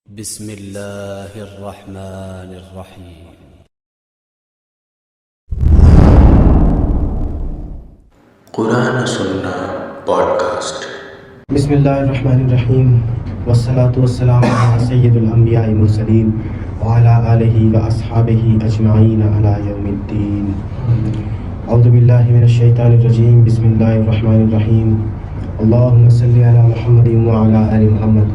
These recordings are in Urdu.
بسم اللہ الرحمن الرحیم۔ قرآن سننا پوڈ کاسٹ۔ بسم اللہ الرحمن الرحیم والصلاة والسلام علی سید الانبیاء المرسلین وعلی آلہ واصحابہ اجمعین علی یوم الدین۔ اعوذ باللہ من الشیطان الرجیم، بسم اللہ الرحمن الرحیم۔ اللہم صلی علی محمد وعلی آل محمد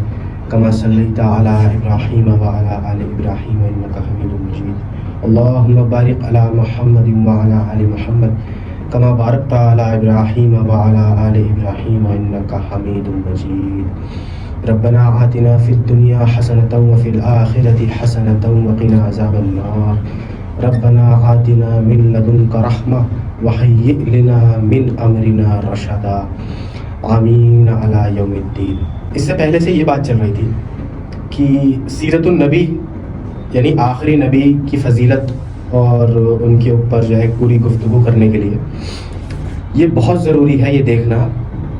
کما صلیت علی ابراہیم وعلی آل ابراہیم انک حمید مجید۔ اللہم بارک علی محمد وعلی آل محمد کما بارکت علی ابراہیم وعلی آل ابراہیم انک حمید مجید۔ ربنا آتنا فی الدنیا حسنۃ وفی الآخرۃ حسنۃ وقنا عذاب النار۔ ربنا آتنا من لدنک رحمہ وہیئ لنا من امرنا رشدا، آمین علی یوم الدین۔ اس سے پہلے سے یہ بات چل رہی تھی کہ سیرت النبی یعنی آخری نبی کی فضیلت اور ان کے اوپر جو ہے پوری گفتگو کرنے کے لیے یہ بہت ضروری ہے یہ دیکھنا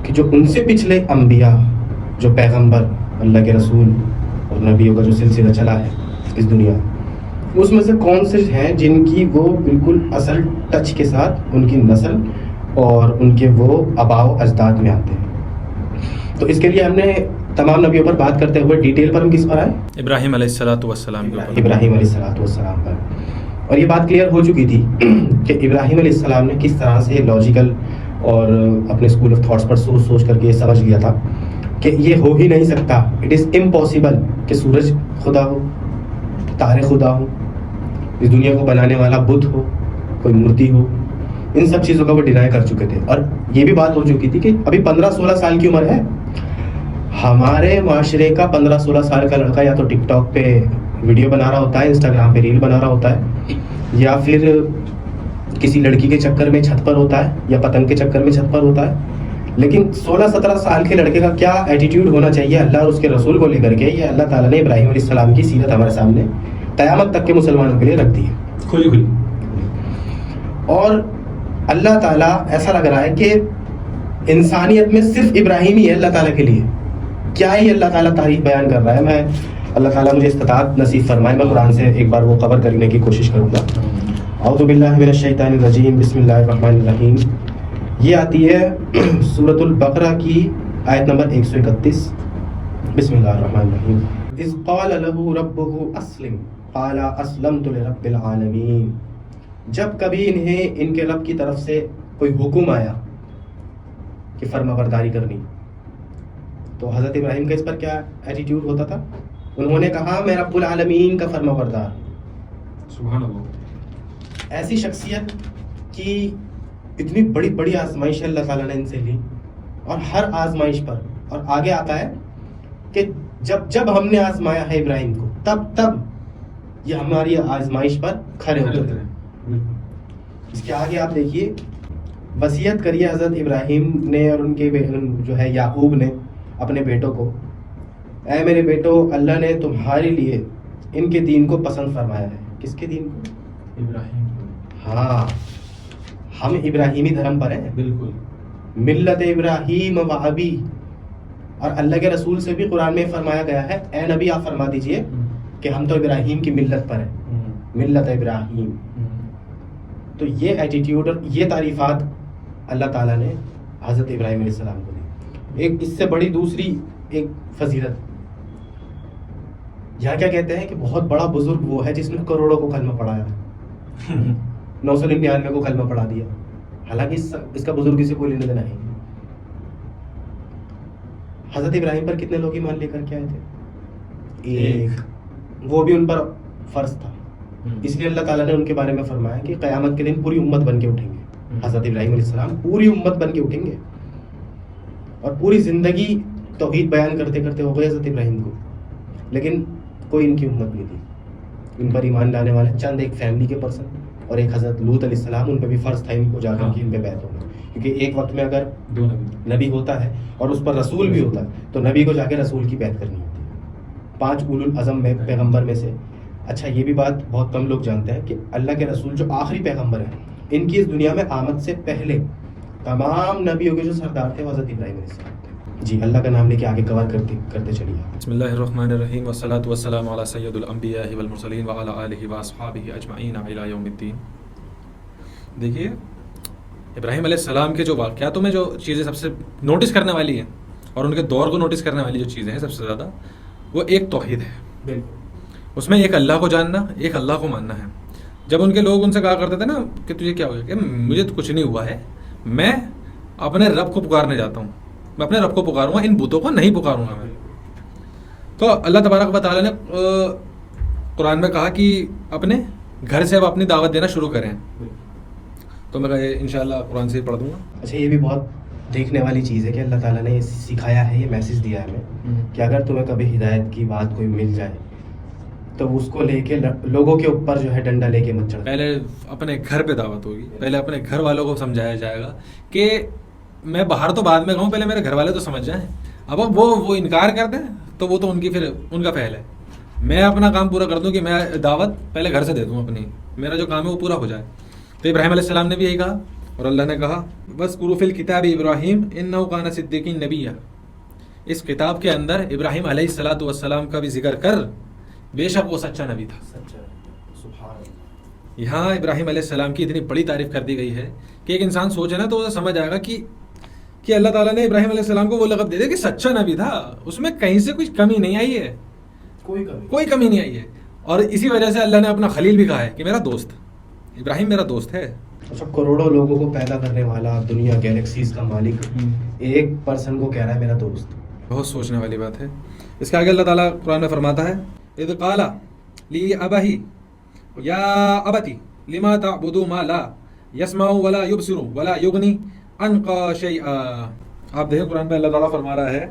کہ جو ان سے پچھلے انبیاء، جو پیغمبر، اللہ کے رسول اور نبیوں کا جو سلسلہ چلا ہے اس دنیا، اس میں سے کون سے ہیں جن کی وہ بالکل اصل ٹچ کے ساتھ ان کی نسل اور ان کے وہ آباء و اجداد میں آتے ہیں۔ تو اس کے لیے ہم نے تمام نبیوں پر بات کرتے ہوئے ڈیٹیل پر ہم کس پر آئے؟ ابراہیم علیہ السلام کے اوپر، ابراہیم علیہ السلام پر۔ اور یہ بات کلیئر ہو چکی تھی کہ ابراہیم علیہ السلام نے کس طرح سے لاجیکل اور اپنے اسکول آف تھاٹس پر سوچ کر کے یہ سمجھ لیا تھا کہ یہ ہو ہی نہیں سکتا، اٹ از امپاسبل کہ سورج خدا ہو، تارے خدا ہو، اس دنیا کو بنانے والا بت ہو، کوئی مورتی ہو۔ ان سب چیزوں کا وہ ڈینائی کر چکے تھے۔ اور یہ بھی بات ہو چکی تھی کہ ابھی 15-16 سال کی عمر ہے، ہمارے معاشرے کا 15-16 سال کا لڑکا یا تو ٹک ٹاک پہ ویڈیو بنا رہا ہوتا ہے، انسٹاگرام پہ ریل بنا رہا ہوتا ہے، یا پھر کسی لڑکی کے چکر میں چھت پر ہوتا ہے، یا پتنگ کے چکر میں چھت پر ہوتا ہے۔ لیکن 16-17 سال کے لڑکے کا کیا ایٹیٹیوڈ ہونا چاہیے اللہ اور اس کے رسول کو لے کر کے، یہ اللہ تعالیٰ نے ابراہیم علیہ السلام کی سیرت ہمارے سامنے قیامت تک کے مسلمانوں کے لیے رکھ دی ہے کھلی کھلی۔ اور اللہ تعالیٰ ایسا لگ رہا ہے کہ انسانیت میں صرف ابراہیم ہی ہے اللہ تعالیٰ کے لیے۔ کیا ہی اللہ تعالیٰ تعریف بیان کر رہا ہے۔ میں اللہ تعالیٰ مجھے استطاعت نصیب فرمائے، میں قرآن سے ایک بار وہ کور کرنے کی کوشش کروں گا۔ اعوذ باللہ من الشیطان الرجیم، بسم اللہ الرحمن الرحیم۔ یہ آتی ہے سورۃ البقرہ کی آیت نمبر 131۔ بسم اللہ الرحمن الرحیم۔ اذ قال له ربه اسلم قال اسلمت لرب العالمین۔ جب کبھی انہیں ان کے رب کی طرف سے کوئی حکم آیا کہ فرما برداری کرنی، تو حضرت ابراہیم کا اس پر کیا ایٹیٹیوڈ ہوتا تھا؟ انہوں نے کہا میں رب العالمین کا فرما بردار۔ سبحان اللہ۔ ایسی شخصیت کی اتنی بڑی بڑی آزمائش اللہ تعالیٰ نے ان سے لی، اور ہر آزمائش پر، اور آگے آتا ہے کہ جب ہم نے آزمایا ہے ابراہیم کو، تب یہ ہماری آزمائش پر کھڑے ہوتے تھے۔ اس کے آگے آپ دیکھیے، وصیت کریے حضرت ابراہیم نے اور ان کے جو ہے یعقوب نے اپنے بیٹوں کو، اے میرے بیٹو، اللہ نے تمہارے لیے ان کے دین کو پسند فرمایا ہے۔ کس کے دین کو؟ ابراہیم۔ ہاں، ہم ابراہیمی دھرم پر ہیں، بالکل۔ ملت ابراہیم و ابی۔ اور اللہ کے رسول سے بھی قرآن میں فرمایا گیا ہے، اے نبی آپ فرما دیجئے کہ ہم تو ابراہیم کی ملت پر ہیں، ملت ابراہیم۔ تو یہ ایٹیٹیوڈ اور یہ تعریفات اللہ تعالیٰ نے حضرت ابراہیم علیہ السلام کو دی۔ ایک اس سے بڑی دوسری ایک فضیلت، یہاں کیا کہتے ہیں کہ بہت بڑا بزرگ وہ ہے جس نے کروڑوں کو کلمہ پڑھایا، 999 کو کلمہ پڑھا دیا، حالانکہ اس کا بزرگی سے کوئی لینا دینا نہیں۔ حضرت ابراہیم پر کتنے لوگ ایمان لے کر کے آئے تھے؟ ایک، وہ بھی ان پر فرض تھا، اس لیے اللہ تعالیٰ نے ان کے بارے میں فرمایا کہ قیامت کے دن پوری امت بن کے اٹھیں گے۔ حضرت ابراہیم علیہ السلام پوری امت بن کے اٹھیں گے، اور پوری زندگی توحید بیان کرتے کرتے ہو گئے حضرت ابراہیم کو، لیکن کوئی ان کی امت نہیں تھی۔ ان پر ایمان لانے والے چند ایک فیملی کے پرسن، اور ایک حضرت لوط علیہ السلام، ان پہ بھی فرض تھا ان کو جا کر کے ان پہ بیعت ہونا، کیونکہ ایک وقت میں اگر نبی ہوتا ہے اور اس پر رسول بھی ہوتا ہے تو نبی کو جا کے رسول کی بیعت کرنی ہوتی ہے، 5 اولو العزم میں پیغمبر میں سے۔ اچھا، یہ بھی بات بہت کم لوگ جانتے ہیں کہ اللہ کے رسول جو آخری پیغمبر ہیں، ان کی اس دنیا میں آمد سے پہلے تمام نبیوں کے جو سردار تھے وہ حضرت ابراہیم علیہ السلام تھے۔ جی اللہ کا نام لے کے آگے کور کرتے چلیے. بسم اللہ الرحمن الرحیم والصلاة والسلام علی سید الانبیاء والمرسلین وعلی آلہ واصحابہ اجمعین الی یوم الدین. دیکھیے ابراہیم علیہ السلام کے جو واقعاتوں میں جو چیزیں سب سے نوٹس کرنے والی ہیں اور ان کے دور کو نوٹس کرنے والی جو چیزیں ہیں سب سے زیادہ وہ ایک توحید ہے. بالکل. اس میں ایک اللہ کو جاننا, ایک اللہ کو ماننا ہے. جب ان کے لوگ ان سے کہا کرتے تھے نا کہ تجھے کیا ہو گیا, کہ مجھے تو کچھ نہیں ہوا ہے, میں اپنے رب کو پکارنے جاتا ہوں, میں اپنے رب کو پکاروں گا, ان بتوں کو نہیں پکاروں گا میں. تو اللہ تبارک و تعالیٰ نے قرآن میں کہا کہ اپنے گھر سے اب اپنی دعوت دینا شروع کریں. تو میں کہا انشاءاللہ قرآن سے ہی پڑھ دوں گا. اچھا یہ بھی بہت دیکھنے والی چیز ہے کہ اللہ تعالیٰ نے یہ سکھایا ہے, یہ میسج دیا ہے ہمیں کہ اگر تمہیں کبھی ہدایت کی بات کوئی مل جائے تو اس کو لے کے لوگوں کے اوپر جو ہے ڈنڈا لے کے مت چڑھ. پہلے اپنے گھر پہ دعوت ہوگی, پہلے اپنے گھر والوں کو سمجھایا جائے گا کہ میں باہر تو بعد میں کہوں, پہلے میرے گھر والے تو سمجھ جائیں. اب وہ انکار کر دیں تو وہ تو ان کی پھر ان کا فعل ہے. میں اپنا کام پورا کر دوں کہ میں دعوت پہلے گھر سے دے دوں اپنی, میرا جو کام ہے وہ پورا ہو جائے. تو ابراہیم علیہ السلام نے بھی یہی کہا اور اللہ نے کہا وَاذْكُرُوا فِي الْكِتَابِ ابراہیم إِنَّهُ كَانَ صِدِّيقًا نَبِيًّا. اس کتاب کے اندر ابراہیم علیہ الصلوۃ والسلام کا بھی ذکر کر, بے شک وہ سچا نبی تھا. یہاں ابراہیم علیہ السلام کی اتنی بڑی تعریف کر دی گئی ہے کہ ایک انسان سوچے نا تو وہ سمجھ آئے گا کہ اللہ تعالیٰ نے ابراہیم علیہ السلام کو وہ لقب دے دیا کہ سچا نبی تھا. اس میں کہیں سے کچھ کمی نہیں آئی ہے, کوئی کمی نہیں آئی ہے. اور اسی وجہ سے اللہ نے اپنا خلیل بھی کہا ہے کہ میرا دوست ابراہیم میرا دوست ہے. اچھا کروڑوں لوگوں کو پیدا کرنے والا, دنیا گیلیکسیز کا مالک, ایک پرسن کو کہہ رہا ہے میرا دوست. بہت سوچنے والی بات ہے. اس کے آگے اللہ تعالیٰ قرآن میں فرماتا ہے اذ قال لأبيه یا ابتی لما تعبدوا ما لا يسمع ولا يبصر ولا يغني عنك شيئا. آپ دیکھیں قرآن میں اللہ تعالیٰ فرما رہا ہے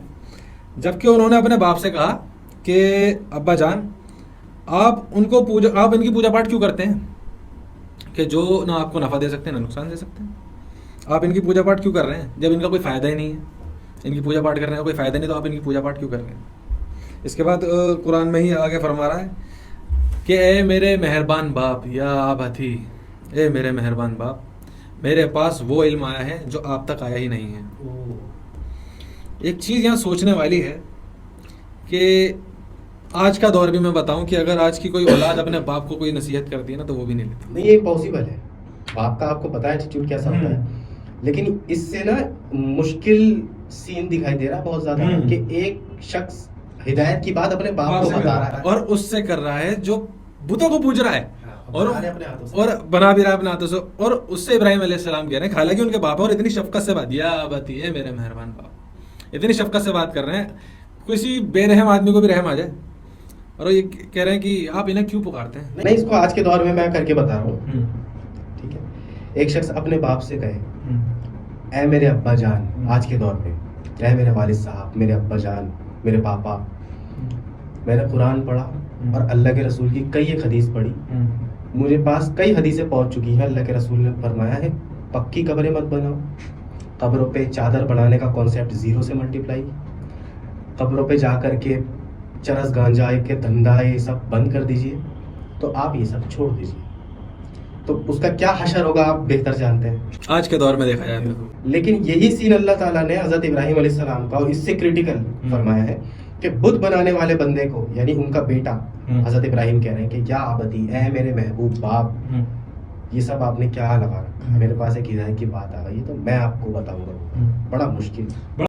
جبکہ انہوں نے اپنے باپ سے کہا کہ ابا جان آپ ان کی پوجا پاٹ کیوں کرتے ہیں کہ جو نہ آپ کو نفع دے سکتے ہیں نہ نقصان دے سکتے ہیں. آپ ان کی پوجا پاٹ کیوں کر رہے ہیں جب ان کا کوئی فائدہ ہی نہیں ہے. ان کی پوجا پاٹ کرنے کا کوئی فائدہ نہیں تو آپ ان کی پوجا پاٹ کیوں کر رہے ہیں. اس کے بعد قرآن میں ہی آگے فرما رہا ہے کہ اے میرے مہربان باپ, یا ابتی, اے میرے مہربان باپ, میرے پاس وہ علم آیا ہے جو آپ تک آیا ہی نہیں ہے. ایک چیز یہاں سوچنے والی ہے کہ آج کا دور بھی میں بتاؤں کہ اگر آج کی کوئی اولاد اپنے باپ کو کوئی نصیحت کرتی ہے نا تو وہ بھی نہیں لیتا. نہیں, یہ پاسبل ہے. باپ کا آپ کو پتا ہے ایٹیٹیوڈ کیسا ہوتا ہے, لیکن اس سے نا مشکل سین دکھائی دے رہا ہے بہت زیادہ کہ ایک شخص ہدایت کی بات اپنے باپ کو بتا رہا ہے اور اس سے کر رہا ہے جو بتوں کو پوج رہا ہے اور بنا بھی رہا ہے اپنے ہاتھوں سے. اور اس سے ابراہیم علیہ السلام کہہ رہے ہیں حالانکہ ان کے باپ اور اتنی شفقت سے بات, یا ابتی ہے میرے مہربان باپ, اتنی شفقت سے بات کر رہے ہیں کسی بے رحم آدمی کو بھی رحم آ جائے. اور یہ کہہ رہے ہیں کہ آپ انہیں کیوں پکارتے ہیں. نہیں, اس کو آج کے دور میں کر کے بتا رہا ہوں. ٹھیک ہے, ایک شخص اپنے باپ سے کہے اے میرے ابا جان, آج کے دور میں اے میرے والد صاحب, میرے ابا جان, میرے پاپا. میں نے قرآن پڑھا اور اللہ کے رسول کی کئی ایک حدیث پڑھی, مجھے پاس کئی حدیثیں پہنچ چکی ہیں. اللہ کے رسول نے فرمایا ہے پکی قبریں مت بناؤ, قبروں پہ چادر بنانے کا کانسیپٹ 0 سے ملٹیپلائی, قبروں پہ جا کر کے چرس گانجا کے دھندا یہ سب بند کر دیجئے, تو آپ یہ سب چھوڑ دیجئے. تو اس کا کیا حشر ہوگا آپ بہتر جانتے ہیں آج کے دور میں دیکھا جائے تو. لیکن یہی سین اللہ تعالیٰ نے حضرت ابراہیم علیہ السلام کا اور اس سے کریٹیکل فرمایا ہے کہ بت بنانے والے بندے کو, یعنی ان کا بیٹا حضرت ابراہیم کہہ رہے ہیں کہ یا ابتی, اے میرے محبوب باپ, یہ سب آپ نے کیا لگا رکھا, میرے پاس ایک ہدایت کی بات آ گئی تو میں آپ کو بتاؤں گا. بڑا مشکل